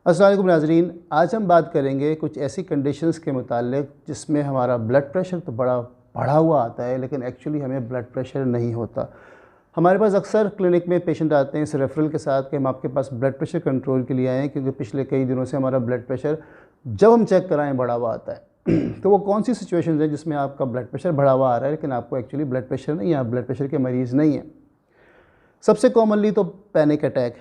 अस्सलाम वालेकुम नाज़रीन, आज हम बात करेंगे कुछ ऐसी कंडीशंस के मुतालिक जिसमें हमारा ब्लड प्रेशर तो बड़ा बढ़ा हुआ आता है, लेकिन एक्चुअली हमें ब्लड प्रेशर नहीं होता। हमारे पास अक्सर क्लिनिक में पेशेंट आते हैं इस रेफरल के साथ कि हम आपके पास ब्लड प्रेशर कंट्रोल के लिए आए हैं, क्योंकि पिछले कई दिनों से हमारा ब्लड प्रेशर जब हम चेक कराएँ बढ़ा हुआ आता है। तो वो कौन सी सिचुएशंस हैं जिसमें आपका ब्लड प्रेशर बढ़ा हुआ आ रहा है, लेकिन आपको एक्चुअली ब्लड प्रेशर नहीं है, आप ब्लड प्रेशर के मरीज़ नहीं हैं। सबसे कॉमनली तो पैनिक अटैक,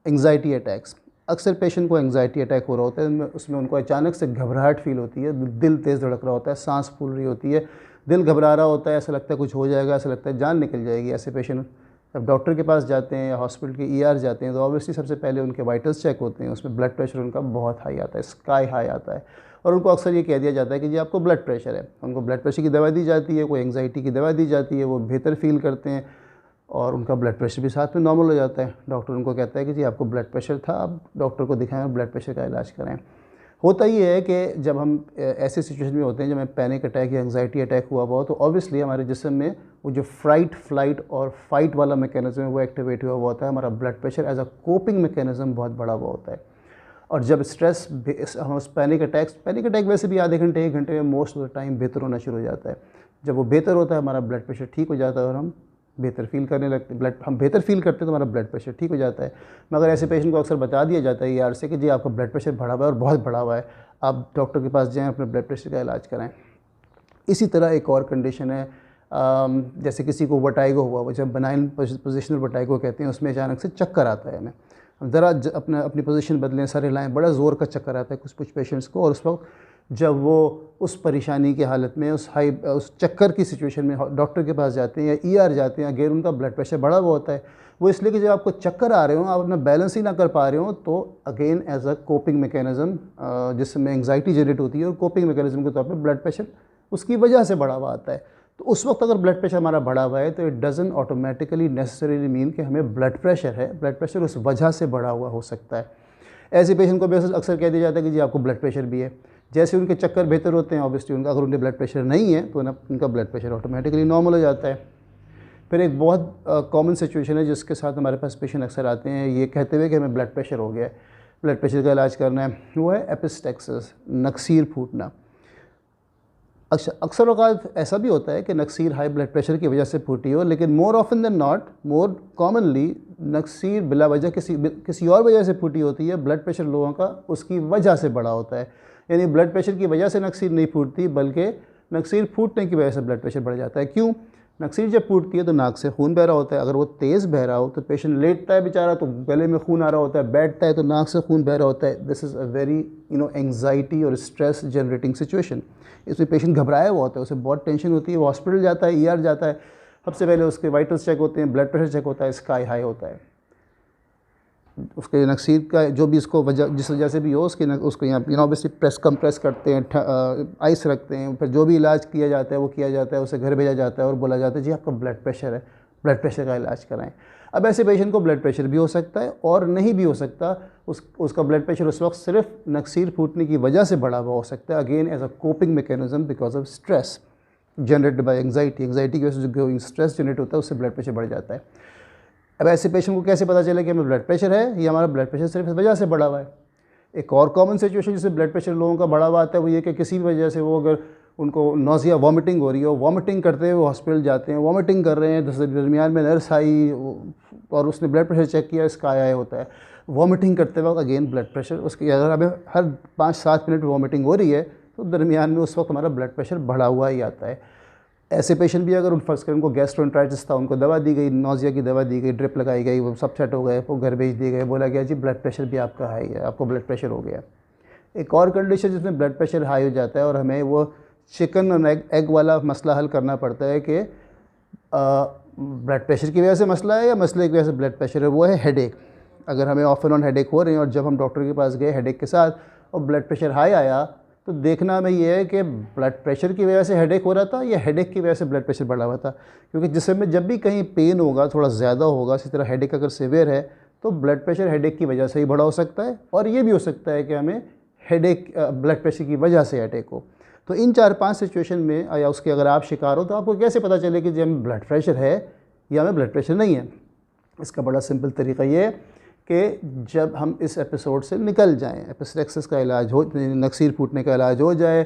एंग्जाइटी अटैक्स। अक्सर पेशेंट को एंग्जाइटी अटैक हो रहा होता है, उसमें उनको अचानक से घबराहट फील होती है, दिल तेज़ धड़क रहा होता है, सांस फूल रही होती है, दिल घबरा रहा होता है, ऐसा लगता है कुछ हो जाएगा, ऐसा लगता है जान निकल जाएगी। ऐसे पेशेंट जब डॉक्टर के पास जाते हैं या हॉस्पिटल के ईआर जाते हैं तो ऑब्वियसली सबसे पहले उनके वाइटल्स चेक होते हैं, उसमें ब्लड प्रेशर उनका बहुत हाई आता है, स्काई हाई आता है, और उनको अक्सर ये कह दिया जाता है कि जी आपको ब्लड प्रेशर है। उनको ब्लड प्रेशर की दवा दी जाती है, कोई एंग्जाइटी की दवा दी जाती है, वो बेहतर फील करते हैं और उनका ब्लड प्रेशर भी साथ में नॉर्मल हो जाता है। डॉक्टर उनको कहता है कि जी आपको ब्लड प्रेशर था, आप डॉक्टर को दिखाएं और ब्लड प्रेशर का इलाज कराएं। होता ये है कि जब हम ऐसे सिचुएशन में होते हैं जब हमें पैनिक अटैक या एंग्जाइटी अटैक हुआ हो, तो ऑब्वियसली हमारे जिस्म में वो जो फ्राइट, फ्लाइट और फाइट वाला मैकेनिज्म है वो एक्टिवेट हुआ होता है। हमारा blood pressure as a coping mechanism बहुत बड़ा हुआ होता है। और जब स्ट्रेस, हम पैनिक अटैक वैसे भी आधे घंटे 1 घंटे में मोस्ट ऑफ द टाइम बेहतर होना शुरू हो जाता है। जब वो बेहतर होता है हमारा ब्लड प्रेशर ठीक हो जाता है और हम बेहतर फील करने लगते, हम बेहतर फील करते हैं तो हमारा ब्लड प्रेशर ठीक हो जाता है। मगर ऐसे पेशेंट को अक्सर बता दिया जाता है यार से कि जी आपका ब्लड प्रेशर बढ़ा हुआ है और बहुत बढ़ा हुआ है, आप डॉक्टर के पास जाएं, अपने ब्लड प्रेशर का इलाज कराएं। इसी तरह एक और कंडीशन है, जैसे किसी को वर्टाइगो हुआ, वो जब बनाइन पोजिशनल वर्टाइगो कहते हैं, उसमें अचानक से चक्कर आता है। हमें ज़रा अपनी पोजीशन बदलें, सर हिलाएं, बड़ा ज़ोर का चक्कर आता है कुछ पेशेंट्स को, और उस वक्त जब वो उस परेशानी की हालत में, उस चक्कर की सिचुएशन में डॉक्टर के पास जाते हैं या ईआर जाते हैं, अगेन उनका ब्लड प्रेशर बढ़ा हुआ होता है। वो इसलिए कि जब आपको चक्कर आ रहे हो, आप अपना बैलेंस ही ना कर पा रहे हो, तो again as a coping mechanism जिसमें एंग्जाइटी जनरेट होती है और कोपिंग मैकेनिज्म के तौर पर ब्लड प्रेशर उसकी वजह से बढ़ा हुआ आता है। तो उस वक्त अगर ब्लड प्रेशर हमारा बढ़ा हुआ है तो it doesn't automatically necessarily mean कि हमें ब्लड प्रेशर है। ब्लड प्रेशर उस वजह से बढ़ा हुआ हो सकता है। ऐसे पेशेंट को भी अक्सर कह दिया जाता है कि जी आपको ब्लड प्रेशर भी है। जैसे उनके चक्कर बेहतर होते हैं, ऑब्वियसली उनका अगर उनके ब्लड प्रेशर नहीं है तो उनका ब्लड प्रेशर ऑटोमेटिकली नॉर्मल हो जाता है। फिर एक बहुत कॉमन सिचुएशन है जिसके साथ हमारे पास पेशेंट अक्सर आते हैं ये कहते हुए कि हमें ब्लड प्रेशर हो गया है, ब्लड प्रेशर का इलाज करना है, वो है एपिस्टेक्सिस, नक्सीर फूटना। अक्सर औक़ात ऐसा भी होता है कि नक्सीर हाई ब्लड प्रेशर की वजह से फूटी हो, लेकिन more often than not, more commonly नक्सीर बिला वजह किसी और वजह से फूटी होती है। ब्लड प्रेशर लोगों का उसकी वजह से बढ़ा होता है, यानी ब्लड प्रेशर की वजह से नक्सीर नहीं फूटती, बल्कि नक्सीर फूटने की वजह से ब्लड प्रेशर बढ़ जाता है। क्यों? नक्सीर जब फूटती है तो नाक से खून बह रहा होता है, अगर वो तेज़ बह रहा हो तो पेशेंट लेटता है बेचारा तो गले में खून आ रहा होता है, बैठता है तो नाक से खून बह रहा होता है। This is a very anxiety और स्ट्रेस जनरेटिंग सिचुएशन। इसमें पेशेंट घबराया हुआ होता है, उसे बहुत टेंशन होती है, वो हॉस्पिटल जाता है, ईआर जाता है, सबसे पहले उसके वाइटल्स चेक होते हैं, ब्लड प्रेशर चेक होता है, स्काई हाई होता है। उसके नक्सीर का जो भी इसको जिस वजह से भी हो उसको यहाँ ऑब्वियसली कंप्रेस करते हैं, आइस रखते हैं, फिर जो भी इलाज किया जाता है वो किया जाता है, उसे घर भेजा जाता है और बोला जाता है जी आपका ब्लड प्रेशर है, ब्लड प्रेशर का इलाज कराएं। अब ऐसे पेशेंट को ब्लड प्रेशर भी हो सकता है और नहीं भी हो सकता। उसका ब्लड प्रेशर उस वक्त सिर्फ नक्सीर फूटने की वजह से बढ़ा हुआ हो सकता है, again as a coping mechanism because of stress generated by anxiety की वजह से जो स्ट्रेस जनरेट होता है उससे ब्लड प्रेशर बढ़ जाता है। अब ऐसे पेशेंट को कैसे पता चले कि हमें ब्लड प्रेशर है या हमारा ब्लड प्रेशर सिर्फ इस वजह से बढ़ा हुआ है? एक और कॉमन सिचुएशन जिसमें ब्लड प्रेशर लोगों का बढ़ा हुआ आता है वो ये कि किसी भी वजह से वो अगर उनको नोज़िया वॉमिटिंग हो रही हो, वॉमिटिंग करते हुए हॉस्पिटल जाते हैं, वॉमिटिंग कर रहे हैं, दरमियान में नर्स आई और उसने ब्लड प्रेशर चेक किया, इसका आया होता है। वॉमिटिंग करते वक्त अगेन ब्लड प्रेशर उसकी, अगर हमें हर 5-7 मिनट वॉमिटिंग हो रही है तो दरमियान में उस वक्त हमारा ब्लड प्रेशर बढ़ा हुआ ही आता है। ऐसे पेशेंट भी अगर फर्स्ट उनको गैस्ट्रोएंटेराइटिस था, उनको दवा दी गई, नोज़िया की दवा दी गई, ड्रिप लगाई गई, वो सब सेट हो गए, वो घर भेज दिए गए, बोला गया जी ब्लड प्रेशर भी आपका हाई है, आपको ब्लड प्रेशर हो गया। एक और कंडीशन जिसमें ब्लड प्रेशर हाई हो जाता है और हमें वो चिकन और एग वाला मसला हल करना पड़ता है कि ब्लड प्रेशर की वजह से मसला है या मसले की वजह से ब्लड प्रेशर है, वो है हेडेक। अगर हमें ऑफ एंड ऑन हेडेक हो रही है और जब हम डॉक्टर के पास गए हेडेक के साथ और ब्लड प्रेशर हाई आया तो देखना हमें ये है कि ब्लड प्रेशर की वजह से हेडेक हो रहा था या हेडेक की वजह से ब्लड प्रेशर बढ़ा हुआ था। क्योंकि जिसमें में जब भी कहीं पेन होगा, थोड़ा ज़्यादा होगा, इसी तरह हेडेक अगर सीवियर है तो ब्लड प्रेशर हेडेक की वजह से ही बढ़ा हो सकता है, और ये भी हो सकता है कि हमें हेडेक ब्लड प्रेशर की वजह से अटैक हो। तो इन 4-5 सिचुएशन में या उसके अगर आप शिकार हो तो आपको कैसे पता चले कि जी हमें ब्लड प्रेशर है या हमें ब्लड प्रेशर नहीं है? इसका बड़ा सिंपल तरीका ये है कि जब हम इस एपिसोड से निकल जाएं, एपिस्टेक्सिस का इलाज हो, नक्सीर फूटने का इलाज हो जाए,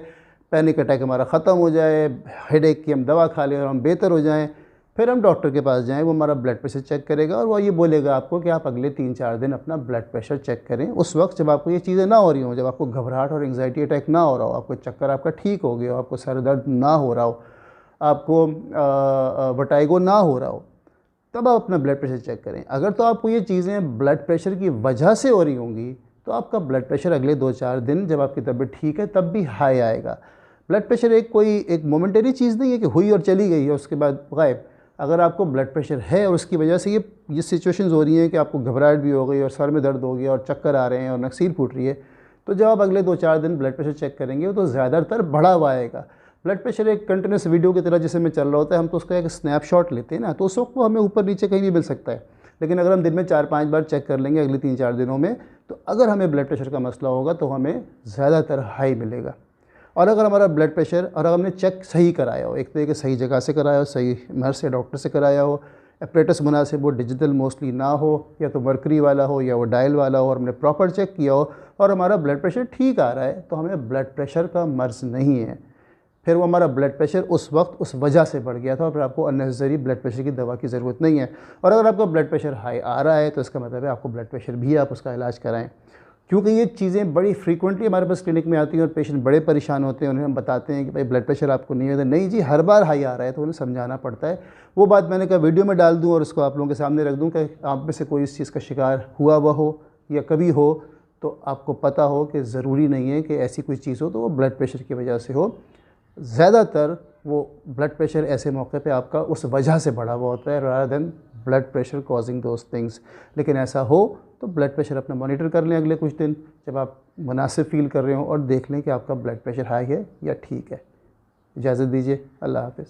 पैनिक अटैक हमारा ख़त्म हो जाए, हेडेक की हम दवा खा लें और हम बेहतर हो जाएं, फिर हम डॉक्टर के पास जाएं, वो हमारा ब्लड प्रेशर चेक करेगा और वो ये बोलेगा आपको कि आप अगले 3-4 दिन अपना ब्लड प्रेशर चेक करें। उस वक्त जब आपको ये चीज़ें ना हो रही हों, जब आपको घबराहट और एंग्जाइटी अटैक ना हो रहा हो, आपको चक्कर आपका ठीक हो गया हो, आपको सर दर्द ना हो रहा हो, आपको वर्टाइगो ना हो रहा हो, तब आप अपना ब्लड प्रेशर चेक करें। अगर तो आपको ये चीज़ें ब्लड प्रेशर की वजह से हो रही होंगी तो आपका ब्लड प्रेशर अगले 2-4 दिन जब आपकी तबीयत ठीक है तब भी हाई आएगा। ब्लड प्रेशर एक मोमेंटरी चीज़ नहीं है कि हुई और चली गई है उसके बाद गायब। अगर आपको ब्लड प्रेशर है और उसकी वजह से ये सिचुएशंस हो रही हैं कि आपको घबराहट भी हो गई और सर में दर्द हो गया और चक्कर आ रहे हैं और नक्सीर फूट रही है, तो जब आप अगले 2-4 दिन ब्लड प्रेशर चेक करेंगे तो ज़्यादातर बढ़ा हुआ आएगा। ब्लड प्रेशर एक कंटिन्यूस वीडियो की तरह जिसमें चल रहा होता है, हम तो उसका एक स्नैपशॉट लेते हैं ना, तो उस वक्त वो हमें ऊपर नीचे कहीं भी मिल सकता है। लेकिन अगर हम दिन में 4-5 बार चेक कर लेंगे अगले 3-4 दिनों में, तो अगर हमें ब्लड प्रेशर का मसला होगा तो हमें ज़्यादातर हाई मिलेगा। और अगर हमारा ब्लड प्रेशर और हमने चेक सही कराया हो, एक तरीके सही जगह से कराया हो, सही नर्स या डॉक्टर से कराया हो, अपरेटस मुनासिब वो डिजिटल मोस्टली ना हो, या तो मरकरी वाला हो या वो डायल वाला हो, और हमने प्रॉपर चेक किया हो और हमारा ब्लड प्रेशर ठीक आ रहा है, तो हमें ब्लड प्रेशर का मर्ज़ नहीं है। फिर वो हमारा ब्लड प्रेशर उस वक्त उस वजह से बढ़ गया था और फिर आपको अननेसेसरी ब्लड प्रेशर की दवा की ज़रूरत नहीं है। और अगर आपका ब्लड प्रेशर हाई आ रहा है तो इसका मतलब है आपको ब्लड प्रेशर भी आप उसका इलाज कराएं, क्योंकि ये चीज़ें बड़ी फ्रीक्वेंटली हमारे पास क्लिनिक में आती हैं और पेशेंट बड़े परेशान होते हैं। उन्हें हम बताते हैं कि भाई ब्लड प्रेशर आपको नहीं होता, नहीं जी हर बार हाई आ रहा है, तो उन्हें समझाना पड़ता है। वो बात मैंने कहा वीडियो में डाल दूँ और उसको आप लोगों के सामने रख दूँ कि आप में से कोई इस चीज़ का शिकार हुआ हो या कभी हो, तो आपको पता हो कि ज़रूरी नहीं है कि ऐसी कोई चीज़ हो तो वो ब्लड प्रेशर की वजह से हो। ज़्यादातर वो ब्लड प्रेशर ऐसे मौके पे आपका उस वजह से बढ़ा हुआ होता है rather than blood pressure causing those things. लेकिन ऐसा हो तो ब्लड प्रेशर अपना मॉनिटर कर लें अगले कुछ दिन, जब आप मुनासिब फ़ील कर रहे हो, और देख लें कि आपका ब्लड प्रेशर हाई है या ठीक है। इजाज़त दीजिए, अल्लाह हाफ़िज़।